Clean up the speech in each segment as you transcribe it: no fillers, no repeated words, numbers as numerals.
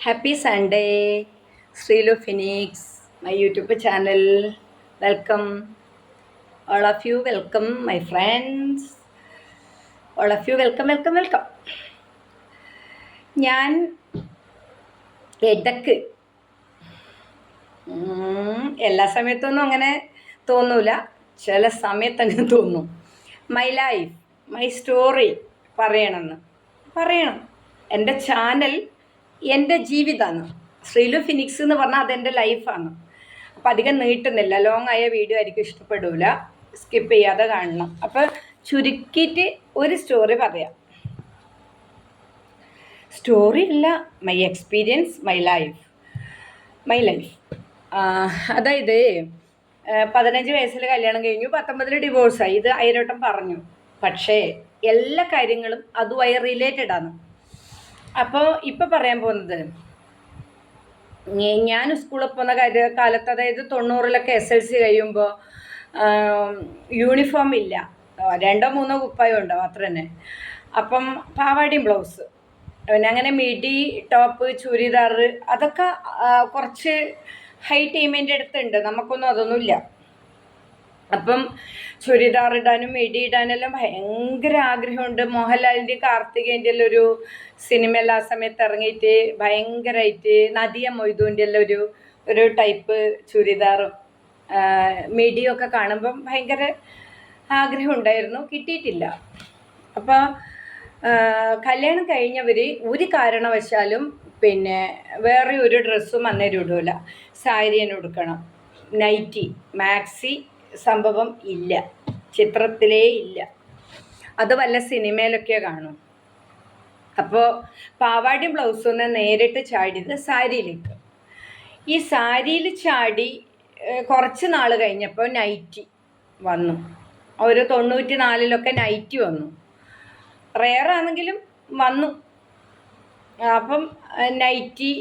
Happy Sunday, Srilu Phoenix, my YouTube channel. Welcome, all of you. Welcome, my friends. All of you, welcome. ഞാൻ ഇടക്ക് എല്ലാ സമയത്തൊന്നും അങ്ങനെ തോന്നൂല, ചില സമയത്ത് അങ്ങനെ തോന്നും. മൈ ലൈഫ്, മൈ സ്റ്റോറി പറയണം. എൻ്റെ ചാനൽ എൻ്റെ ജീവിതമാണ്. ശ്രീലു ഫിനിക്സ് എന്ന് പറഞ്ഞാൽ അതെൻ്റെ ലൈഫാണ്. അപ്പം അധികം നീട്ടുന്നില്ല, ലോങ് ആയ വീഡിയോ ആയിരിക്കും ഇഷ്ടപ്പെടില്ല, സ്കിപ്പ് ചെയ്യാതെ കാണണം. അപ്പം ചുരുക്കിയിട്ട് ഒരു സ്റ്റോറി പറയാം. സ്റ്റോറി അല്ല, മൈ എക്സ്പീരിയൻസ്, മൈ ലൈഫ്. അതായത് 15 വയസ്സിൽ കല്യാണം കഴിഞ്ഞു, 19 ഡിവോഴ്സായി. ഇത് ആയിരോട്ടം പറഞ്ഞു. പക്ഷേ എല്ലാ കാര്യങ്ങളും അതുമായി റിലേറ്റഡ് ആണ്. അപ്പോൾ ഇപ്പം പറയാൻ പോകുന്നത്, ഞാൻ സ്കൂളിൽ പോകുന്ന കാലത്ത്, അതായത് 90-ലൊക്കെ SLC കഴിയുമ്പോൾ യൂണിഫോം ഇല്ല, 2-3 കുപ്പായം ഉണ്ടാവും, അത്ര തന്നെ. അപ്പം പാവാടിയും ബ്ലൗസ്, പിന്നെ അങ്ങനെ മിഡി ടോപ്പ്, ചുരിദാർ, അതൊക്കെ കുറച്ച് ഹൈ ടീമിൻ്റെ അടുത്തുണ്ട്. നമുക്കൊന്നും അതൊന്നുമില്ല. അപ്പം ചുരിദാർ ഇടാനും മിഡി ഇടാനെല്ലാം ഭയങ്കര ആഗ്രഹമുണ്ട്. മോഹൻലാലിൻ്റെ കാർത്തികേൻ്റെ എല്ലാം ഒരു സിനിമ എല്ലാ സമയത്ത് ഇറങ്ങിയിട്ട് ഭയങ്കരമായിട്ട്, നദിയ മൊയ്തുവിൻ്റെ എല്ലാം ഒരു ടൈപ്പ് ചുരിദാറും മിഡിയൊക്കെ കാണുമ്പം ഭയങ്കര ആഗ്രഹം ഉണ്ടായിരുന്നു, കിട്ടിയിട്ടില്ല. അപ്പോൾ കല്യാണം കഴിഞ്ഞവർ ഒരു കാരണവശാലും പിന്നെ വേറെ ഒരു ഡ്രസ്സും അന്നേരം ഇടൂല. സാരി തന്നെ ഉടുക്കണം. നൈറ്റി, മാക്സി സംഭവം ഇല്ല, ചിത്രത്തിലേ ഇല്ല. അത് വല്ല സിനിമയിലൊക്കെ കാണും. അപ്പോൾ പാവാടിയും ബ്ലൗസും നേരിട്ട് ചാടിയത് സാരിയിലേക്ക്. ഈ സാരിയിൽ ചാടി കുറച്ച് നാൾ കഴിഞ്ഞപ്പോൾ നൈറ്റി വന്നു. ഒരു 94-ലൊക്കെ നൈറ്റി വന്നു. റെയറാണെങ്കിലും വന്നു. അപ്പം നൈറ്റി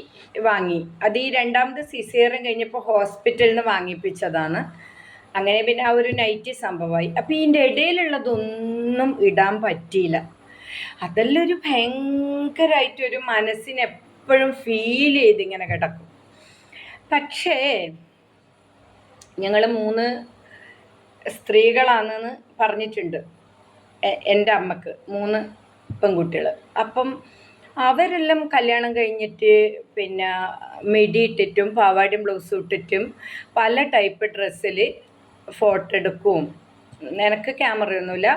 വാങ്ങി. അത് ഈ രണ്ടാമത് സിസേറിയൻ കഴിഞ്ഞപ്പോൾ ഹോസ്പിറ്റലിൽ നിന്ന് വാങ്ങിപ്പിച്ചതാണ്. അങ്ങനെ പിന്നെ ആ ഒരു നൈറ്റി സംഭവമായി. അപ്പം ഇതിൻ്റെ ഇടയിലുള്ളതൊന്നും ഇടാൻ പറ്റിയില്ല. അതെല്ലാം ഒരു ഭയങ്കരമായിട്ടൊരു മനസ്സിന് എപ്പോഴും ഫീൽ ചെയ്തിങ്ങനെ കിടക്കും. പക്ഷേ ഞങ്ങൾ 3 സ്ത്രീകളാണെന്ന് പറഞ്ഞിട്ടുണ്ട് എൻ്റെ അമ്മക്ക്, 3 പെൺകുട്ടികൾ. അപ്പം അവരെല്ലാം കല്യാണം കഴിഞ്ഞിട്ട് പിന്നെ മിഡി ഇട്ടിട്ടും പാവാടിയും ബ്ലൗസും ഇട്ടിട്ടും പല ടൈപ്പ് ഡ്രസ്സിൽ ഫോട്ടോ എടുക്കും. എനിക്ക് ക്യാമറയൊന്നുമില്ല,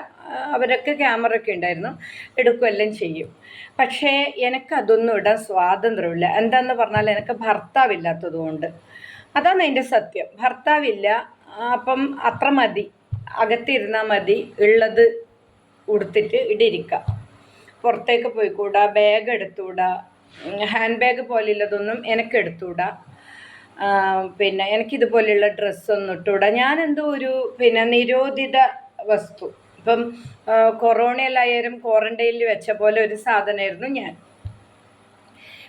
അവരൊക്കെ ക്യാമറയൊക്കെ ഉണ്ടായിരുന്നു, എടുക്കുകയെല്ലാം ചെയ്യും. പക്ഷേ എനിക്കതൊന്നും ഇടാൻ സ്വാതന്ത്ര്യമില്ല. എന്താണെന്ന് പറഞ്ഞാൽ എനിക്ക് ഭർത്താവില്ലാത്തത് കൊണ്ട്. അതാണ് അതിൻ്റെ സത്യം. ഭർത്താവില്ല. അപ്പം അത്ര മതി, അകത്തിരുന്നാൽ മതി, ഉള്ളത് ഉടുത്തിട്ട് ഇടിരിക്കുക. പുറത്തേക്ക് പോയിക്കൂടാ, ബാഗ് എടുത്തുകൂടാ, ഹാൻഡ് ബാഗ് പോലെയുള്ളതൊന്നും എനിക്ക് എടുത്തുകൂടാ. പിന്നെ എനിക്കിതുപോലെയുള്ള ഡ്രസ്സൊന്നും ഇട്ടുകൂടാ. ഞാനെന്തോ ഒരു പിന്നെ നിരോധിത വസ്തു. ഇപ്പം കൊറോണയിലായാലും ക്വാറൻറ്റൈനിൽ വെച്ച പോലെ ഒരു സാധനമായിരുന്നു ഞാൻ.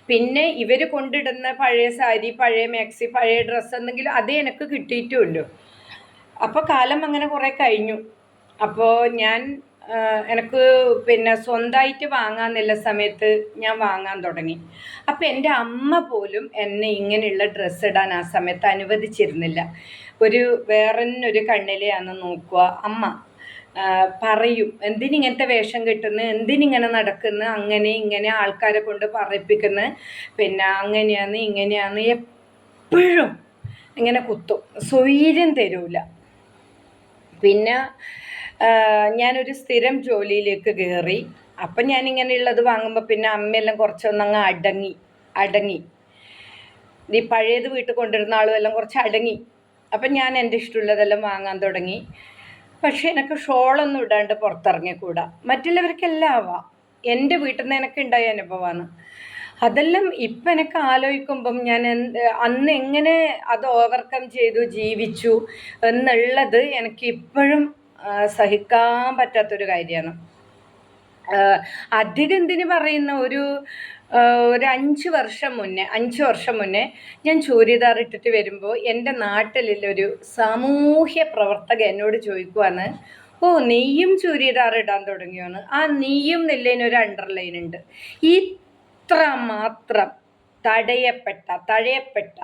പിന്നെ ഇവർ കൊണ്ടിടുന്ന പഴയ സാരി, പഴയ മാക്സി, പഴയ ഡ്രസ്സ് എന്തെങ്കിലും അതേ എനിക്ക് കിട്ടിയിട്ടുള്ളൂ. അപ്പോൾ കാലം അങ്ങനെ കുറേ കഴിഞ്ഞു. അപ്പോൾ ഞാൻ എനിക്ക് പിന്നെ സ്വന്തമായിട്ട് വാങ്ങാമെന്നുള്ള സമയത്ത് ഞാൻ വാങ്ങാൻ തുടങ്ങി. അപ്പോൾ എൻ്റെ അമ്മ പോലും എന്നെ ഇങ്ങനെയുള്ള ഡ്രസ്സ് ഇടാൻ ആ സമയത്ത് അനുവദിച്ചിരുന്നില്ല. വേറൊരു കണ്ണിലെയാണ് നോക്കുക. അമ്മ പറയും, എന്തിനിങ്ങനത്തെ വേഷം കിട്ടുന്നു, എന്തിനിങ്ങനെ നടക്കുന്നു, അങ്ങനെ ഇങ്ങനെ ആൾക്കാരെ കൊണ്ട് പറയിപ്പിക്കുന്നു, പിന്നെ അങ്ങനെയാണ് ഇങ്ങനെയാണ് എപ്പോഴും ഇങ്ങനെ കുത്തും, സ്വൈര്യം തരൂല. പിന്നെ ഞാനൊരു സ്ഥിരം ജോലിയിലേക്ക് കയറി. അപ്പം ഞാനിങ്ങനെയുള്ളത് വാങ്ങുമ്പോൾ പിന്നെ അമ്മയെല്ലാം കുറച്ചൊന്നങ്ങ് അടങ്ങി. ഈ പഴയത് വീട്ടിൽ കൊണ്ടിരുന്ന ആളും എല്ലാം കുറച്ച് അടങ്ങി. അപ്പം ഞാൻ എൻ്റെ ഇഷ്ടമുള്ളതെല്ലാം വാങ്ങാൻ തുടങ്ങി. പക്ഷേ എനിക്ക് ഷോളൊന്നും ഇടാണ്ട് പുറത്തിറങ്ങിക്കൂടാ. മറ്റുള്ളവർക്കെല്ലാം ആവാം, എൻ്റെ വീട്ടിൽ നിന്ന് എനിക്ക് ഉണ്ടായ അനുഭവമാണ്. അതെല്ലാം ഇപ്പം എനിക്ക് ആലോചിക്കുമ്പം ഞാൻ അന്ന് എങ്ങനെ അത് ഓവർകം ചെയ്തു ജീവിച്ചു എന്നുള്ളത് എനിക്ക് ഇപ്പോഴും സഹിക്കാൻ പറ്റാത്തൊരു കാര്യമാണ്. അധികം എന്തിന് പറയുന്ന ഒരു 5 വർഷം മുന്നേ ഞാൻ ചൂരിദാർ ഇട്ടിട്ട് വരുമ്പോൾ എൻ്റെ നാട്ടിലുള്ളൊരു സാമൂഹ്യ പ്രവർത്തക എന്നോട് ചോദിക്കുവാണ്, ഓ നീയും ചൂരിദാർ ഇടാൻ തുടങ്ങിയോന്ന്. ആ നീയും നെല്ലേനൊരു അണ്ടർലൈൻ ഉണ്ട്. ഇത്ര മാത്രം തഴയപ്പെട്ട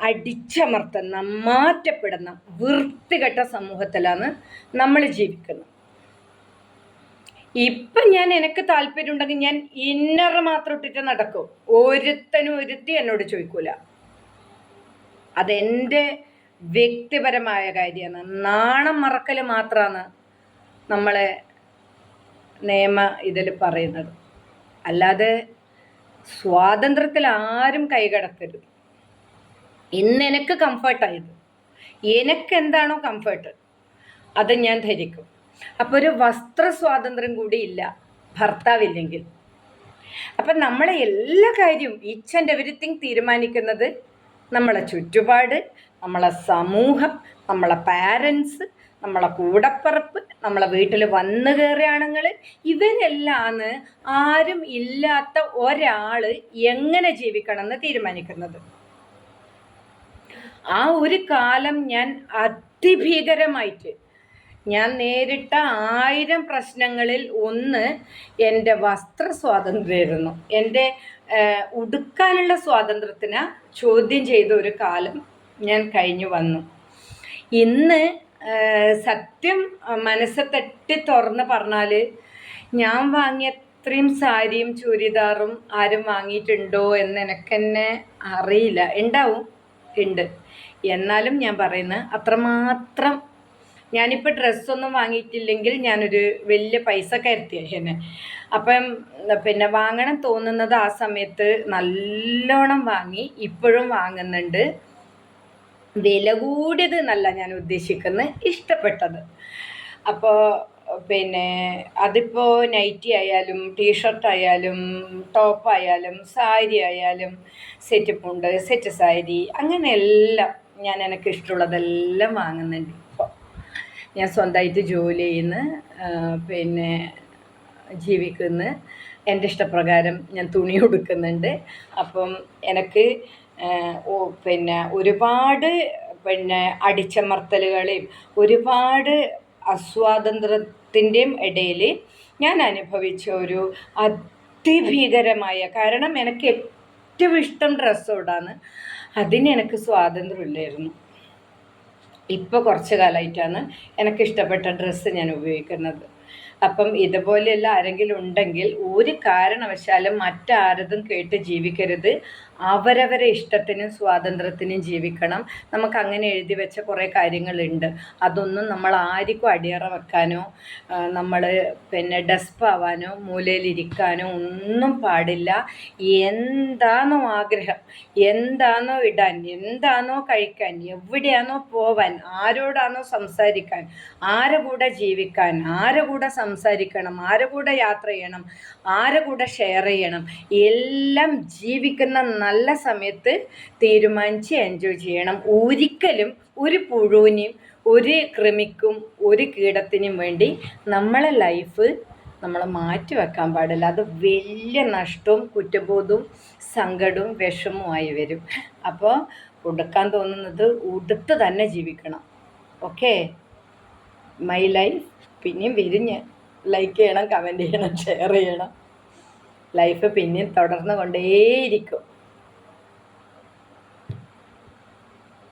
അടിച്ചമർത്തുന്ന മാറ്റപ്പെടുന്ന വൃത്തികെട്ട സമൂഹത്തിലാണ് നമ്മൾ ജീവിക്കുന്നത്. ഇപ്പം എനിക്ക് താല്പര്യം ഉണ്ടെങ്കിൽ ഞാൻ ഇന്നർ മാത്രം ഇട്ടിട്ട് നടക്കും. ഒരുത്തി എന്നോട് ചോദിക്കൂല. അതെൻ്റെ വ്യക്തിപരമായ കാര്യമാണ്. നാണം മറക്കൽ മാത്രമാണ് നമ്മളെ നിയമ ഇതിൽ പറയുന്നത്. അല്ലാതെ സ്വാതന്ത്ര്യത്തിൽ ആരും കൈകടത്തരുത്. ഇന്ന് എനിക്ക് കംഫർട്ടായത്, എനിക്കെന്താണോ കംഫർട്ട് അത് ഞാൻ ധരിക്കും. അപ്പോൾ ഒരു വസ്ത്ര സ്വാതന്ത്ര്യം കൂടി ഇല്ല ഭർത്താവില്ലെങ്കിൽ. അപ്പം നമ്മളെ എല്ലാ കാര്യവും ഈച്ച് ആൻഡ് എവരിത്തിങ് തീരുമാനിക്കുന്നത് നമ്മളെ ചുറ്റുപാട്, നമ്മളെ സമൂഹം, നമ്മളെ പാരൻസ്, നമ്മളെ കൂടപ്പിറപ്പ്, നമ്മളെ വീട്ടിൽ വന്നു കയറിയ ആണുങ്ങൾ, ഇവരെല്ലാം ആരും ഇല്ലാത്ത ഒരാൾ എങ്ങനെ ജീവിക്കണം എന്ന് തീരുമാനിക്കുന്നത്. ആ ഒരു കാലം ഞാൻ അതിഭീകരമായിട്ട് ഞാൻ നേരിട്ട 1000 പ്രശ്നങ്ങളിൽ ഒന്ന് എൻ്റെ വസ്ത്ര സ്വാതന്ത്ര്യമായിരുന്നു. എൻ്റെ ഉടുക്കാനുള്ള സ്വാതന്ത്ര്യത്തിന് ചോദ്യം ചെയ്ത ഒരു കാലം ഞാൻ കഴിഞ്ഞു വന്നു. ഇന്ന് സത്യം മനസ്സ് തട്ടി തുറന്ന് പറഞ്ഞാൽ ഞാൻ വാങ്ങിയ അത്രയും സാരിയും ചുരിദാറും ആരും വാങ്ങിയിട്ടുണ്ടോ എന്ന് എനിക്കെന്നെ അറിയില്ല. ഉണ്ട്. എന്നാലും ഞാൻ പറയുന്നത് അത്രമാത്രം ഞാനിപ്പോൾ ഡ്രസ്സൊന്നും വാങ്ങിയിട്ടില്ലെങ്കിൽ ഞാനൊരു വലിയ പൈസ കരുത്തിയാണ്. അപ്പം പിന്നെ വാങ്ങണം തോന്നുന്നത് ആ സമയത്ത് നല്ലോണം വാങ്ങി, ഇപ്പോഴും വാങ്ങുന്നുണ്ട്. വില കൂടിയത് എന്നല്ല ഞാൻ ഉദ്ദേശിക്കുന്നത്, ഇഷ്ടപ്പെട്ടത്. അപ്പോൾ പിന്നെ അതിപ്പോൾ നൈറ്റി ആയാലും ടീഷർട്ട് ആയാലും ടോപ്പായാലും സാരി ആയാലും സെറ്റ് മുണ്ട്, സെറ്റ് സാരി, അങ്ങനെ എല്ലാം എനിക്ക് ഇഷ്ടമുള്ളതെല്ലാം വാങ്ങുന്നുണ്ട്. ഇപ്പോൾ ഞാൻ സ്വന്തമായിട്ട് ജോലി ചെയ്യുന്നു, പിന്നെ ജീവിക്കുന്നു. എൻ്റെ ഇഷ്ടപ്രകാരം ഞാൻ തുണി ഉടുക്കുന്നുണ്ട്. അപ്പം എനിക്ക് പിന്നെ ഒരുപാട് അടിച്ചമർത്തലുകളെയും ഒരുപാട് അസ്വാതന്ത്ര്യത്തിൻ്റെയും ഇടയിൽ ഞാൻ അനുഭവിച്ച ഒരു അതിഭീകരമായ, കാരണം എനിക്ക് ഏറ്റവും ഇഷ്ടം ഡ്രസ്സോടാണ്, അതിന് എനിക്ക് സ്വാതന്ത്ര്യമില്ലായിരുന്നു. ഇപ്പോൾ കുറച്ച് കാലമായിട്ടാണ് എനിക്കിഷ്ടപ്പെട്ട ഡ്രസ്സ് ഞാൻ ഉപയോഗിക്കുന്നത്. അപ്പം ഇതുപോലെയുള്ള ആരെങ്കിലും ഉണ്ടെങ്കിൽ ഒരു കാരണവശാലും മറ്റാരതും കേട്ട് ജീവിക്കരുത്. അവരവരെ ഇഷ്ടത്തിനും സ്വാതന്ത്ര്യത്തിനും ജീവിക്കണം. നമുക്ക് അങ്ങനെ എഴുതി വെച്ച കുറേ കാര്യങ്ങളുണ്ട്. അതൊന്നും നമ്മൾ ആർക്കും അടിയറ വെക്കാനോ നമ്മൾ ഡെസ്പാവാനോ മൂലയിലിരിക്കാനോ ഒന്നും പാടില്ല. എന്താണോ ആഗ്രഹം, എന്താണോ ഇടാൻ, എന്താണോ കഴിക്കാൻ, എവിടെയാണോ പോവാൻ, ആരോടാണോ സംസാരിക്കാൻ, ആരെ കൂടെ ജീവിക്കാൻ, ആരെ കൂടെ സംസാരിക്കണം, ആരെ കൂടെ യാത്ര ചെയ്യണം, ആരെ കൂടെ ഷെയർ ചെയ്യണം, എല്ലാം ജീവിക്കുന്ന നല്ല സമയത്ത് തീരുമാനിച്ച് എൻജോയ് ചെയ്യണം. ഒരിക്കലും ഒരു പുഴുവിനും ഒരു കൃമിക്കും ഒരു കീടത്തിനും വേണ്ടി നമ്മളെ ലൈഫ് നമ്മൾ മാറ്റി വെക്കാൻ പാടില്ല. അത് വലിയ നഷ്ടവും കുറ്റബോധവും സങ്കടവും വിഷമവുമായി വരും. അപ്പോൾ ഉടുക്കാൻ തോന്നുന്നത് ഉടുത്ത് തന്നെ ജീവിക്കണം. Okay, my life. പിന്നെയും വിരിഞ്ഞ് ലൈക്ക് ചെയ്യണം, കമൻറ്റ് ചെയ്യണം, ഷെയർ ചെയ്യണം. ലൈഫ് പിന്നെയും തുടർന്നു കൊണ്ടേയിരിക്കും.